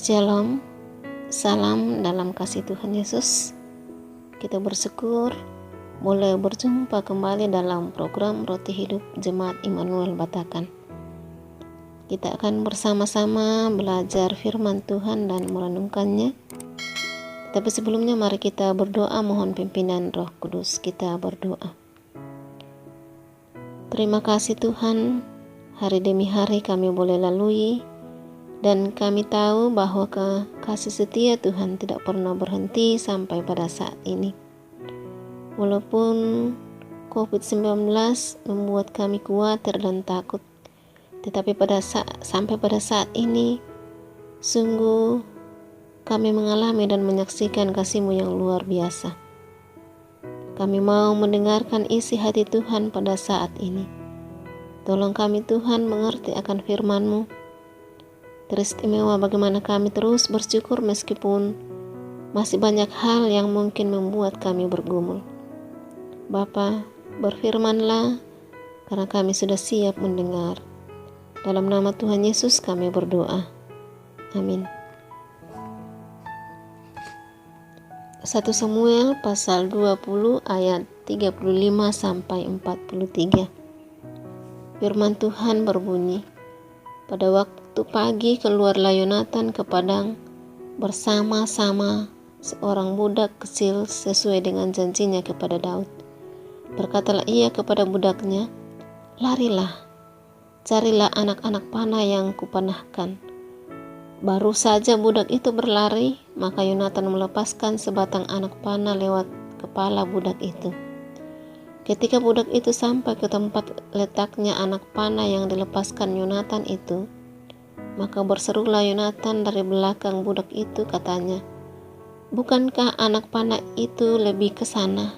Shalom, salam dalam kasih Tuhan Yesus. Kita bersyukur boleh berjumpa kembali dalam program Roti Hidup Jemaat Immanuel Batakan. Kita akan bersama-sama belajar firman Tuhan dan merenungkannya. Tapi sebelumnya mari kita berdoa mohon pimpinan Roh Kudus. Kita berdoa. Terima kasih Tuhan, hari demi hari kami boleh lalui dan kami tahu bahwa kasih setia Tuhan tidak pernah berhenti sampai pada saat ini. Walaupun COVID-19 membuat kami khawatir dan takut, tetapi sampai pada saat ini, sungguh kami mengalami dan menyaksikan kasih-Mu yang luar biasa. Kami mau mendengarkan isi hati Tuhan pada saat ini. Tolong kami Tuhan mengerti akan firman-Mu. Teristimewa bagaimana kami terus bersyukur meskipun masih banyak hal yang mungkin membuat kami bergumul. Bapa, berfirmanlah karena kami sudah siap mendengar. Dalam nama Tuhan Yesus kami berdoa. Amin. 1 Samuel pasal 20 ayat 35 sampai 43. Firman Tuhan berbunyi, pada waktu pagi keluarlah Yonatan ke padang bersama-sama seorang budak kecil sesuai dengan janjinya kepada Daud. Berkatalah ia kepada budaknya, larilah, carilah anak-anak panah yang kupanahkan. Baru saja budak itu berlari, maka Yonatan melepaskan sebatang anak panah lewat kepala budak itu. Ketika budak itu sampai ke tempat letaknya anak panah yang dilepaskan Yonatan itu, maka berserulah Yonatan dari belakang budak itu, katanya, bukankah anak panah itu lebih ke sana?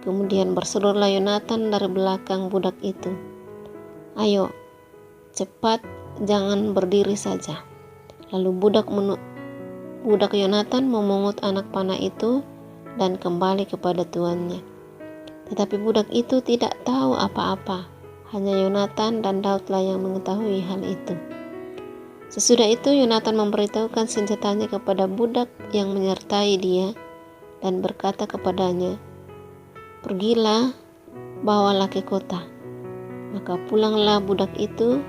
Kemudian berserulah Yonatan dari belakang budak itu, ayo, cepat, jangan berdiri saja. Lalu budak Yonatan memungut anak panah itu dan kembali kepada tuannya. Tetapi budak itu tidak tahu apa-apa, hanya Yonatan dan Daudlah yang mengetahui hal itu. Sesudah itu Yonatan memberitahukan senjatanya kepada budak yang menyertai dia dan berkata kepadanya, pergilah, bawalah ke kota. Maka pulanglah budak itu,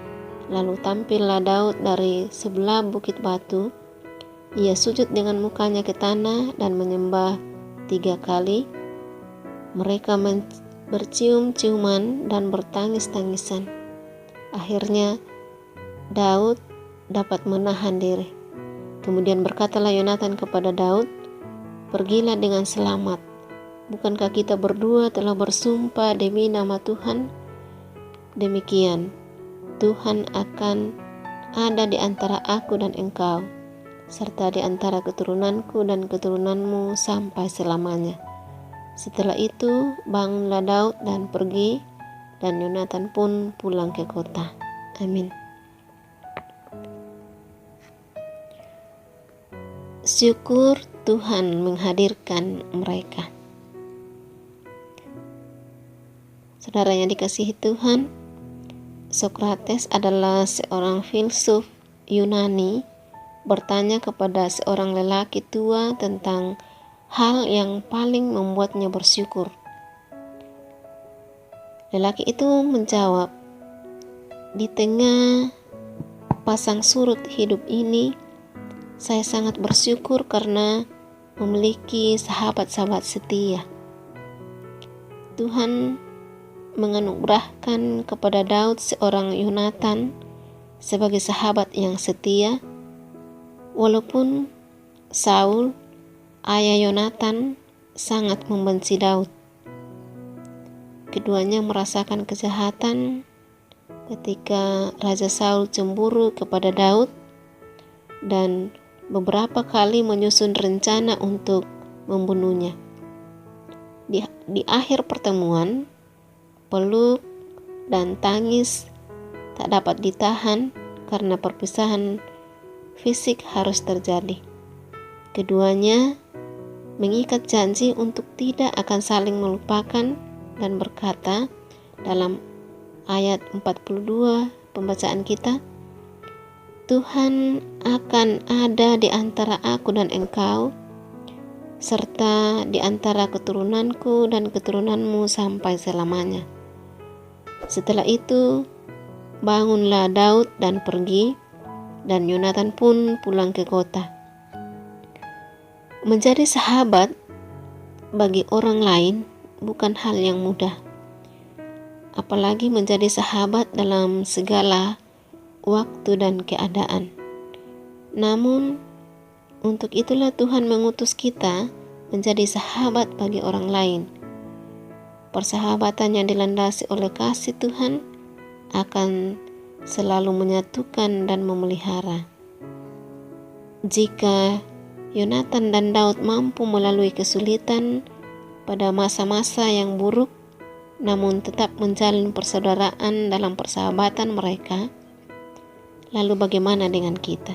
lalu tampillah Daud dari sebelah bukit batu. Ia sujud dengan mukanya ke tanah dan menyembah 3 kali. Mereka bercium-ciuman dan bertangis-tangisan. Akhirnya Daud dapat menahan diri. Kemudian berkatalah Yonatan kepada Daud, pergilah dengan selamat. Bukankah kita berdua telah bersumpah demi nama Tuhan? Demikian, Tuhan akan ada di antara aku dan engkau, serta di antara keturunanku dan keturunanmu sampai selamanya. Setelah itu bangunlah Daud dan pergi, dan Yonatan pun pulang ke kota. Amin. Syukur Tuhan menghadirkan mereka. Saudara yang dikasihi Tuhan, Sokrates adalah seorang filsuf Yunani bertanya kepada seorang lelaki tua tentang hal yang paling membuatnya bersyukur. Lelaki itu menjawab, di tengah pasang surut hidup ini, saya sangat bersyukur karena memiliki sahabat-sahabat setia. Tuhan menganugerahkan kepada Daud seorang Yonatan sebagai sahabat yang setia, walaupun Saul, ayah Yonatan, sangat membenci Daud. Keduanya merasakan kejahatan ketika Raja Saul cemburu kepada Daud dan beberapa kali menyusun rencana untuk membunuhnya. Di akhir pertemuan, peluk dan tangis tak dapat ditahan karena perpisahan fisik harus terjadi. Keduanya mengikat janji untuk tidak akan saling melupakan dan berkata dalam ayat 42 pembacaan kita, Tuhan akan ada di antara aku dan engkau, serta di antara keturunanku dan keturunanmu sampai selamanya. Setelah itu, bangunlah Daud dan pergi, dan Yonatan pun pulang ke kota. Menjadi sahabat bagi orang lain bukan hal yang mudah, apalagi menjadi sahabat dalam segala waktu dan keadaan. Namun, untuk itulah Tuhan mengutus kita menjadi sahabat bagi orang lain. Persahabatan yang dilandasi oleh kasih Tuhan akan selalu menyatukan dan memelihara. Jika Yonatan dan Daud mampu melalui kesulitan pada masa-masa yang buruk, namun tetap menjalin persaudaraan dalam persahabatan mereka, lalu bagaimana dengan kita?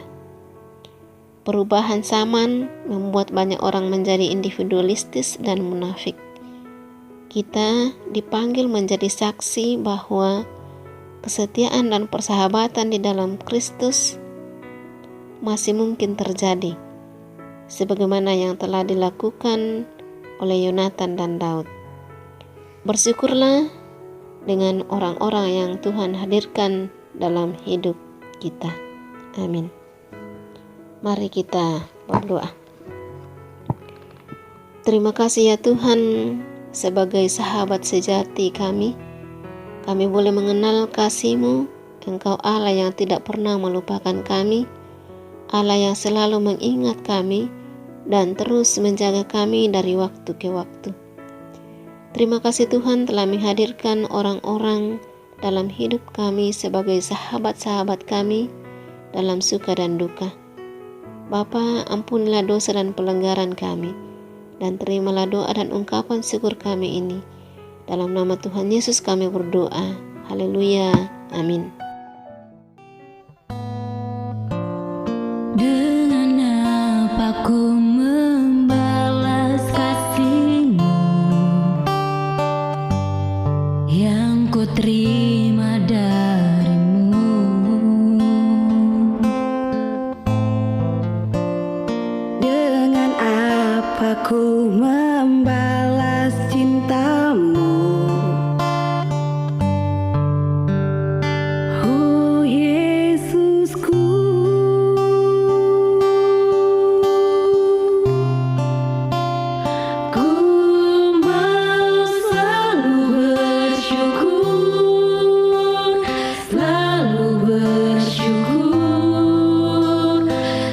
Perubahan zaman membuat banyak orang menjadi individualistis dan munafik. Kita dipanggil menjadi saksi bahwa kesetiaan dan persahabatan di dalam Kristus masih mungkin terjadi, sebagaimana yang telah dilakukan oleh Yonatan dan Daud. Bersyukurlah dengan orang-orang yang Tuhan hadirkan dalam hidup kita. Amin. Mari kita berdoa. Terima kasih ya Tuhan, sebagai sahabat sejati kami boleh mengenal kasih-Mu. Engkau Allah yang tidak pernah melupakan kami, Allah yang selalu mengingat kami dan terus menjaga kami dari waktu ke waktu. Terima kasih Tuhan telah menghadirkan orang-orang dalam hidup kami sebagai sahabat-sahabat kami dalam suka dan duka. Bapa, ampunilah dosa dan pelanggaran kami, dan terimalah doa dan ungkapan syukur kami ini. Dalam nama Tuhan Yesus kami berdoa. Haleluya. Amin. Dengan apa ku membalas kasih-Mu yang ku terima dari-Mu? Dengan apa ku membalas cinta-Mu? Oh Yesusku, ku mau selalu bersyukur,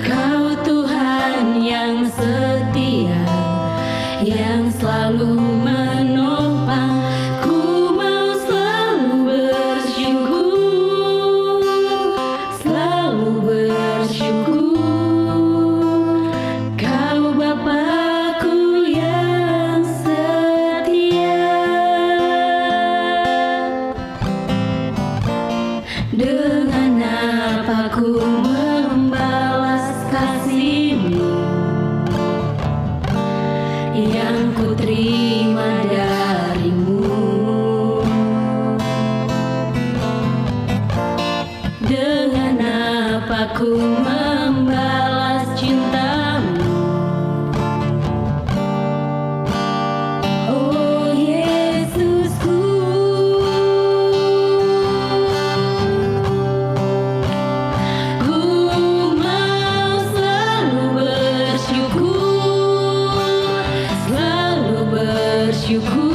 Kau Tuhan yang setia, yang selalu menopang. Ku mau selalu bersyukur, Kau Bapa-Ku yang setia. Dengan apa ku membalas kasih-Mu yang ku terima dari-Mu? Dengan apa ku membalas cinta-Mu? Oh Yesusku, ku mau selalu bersyukur,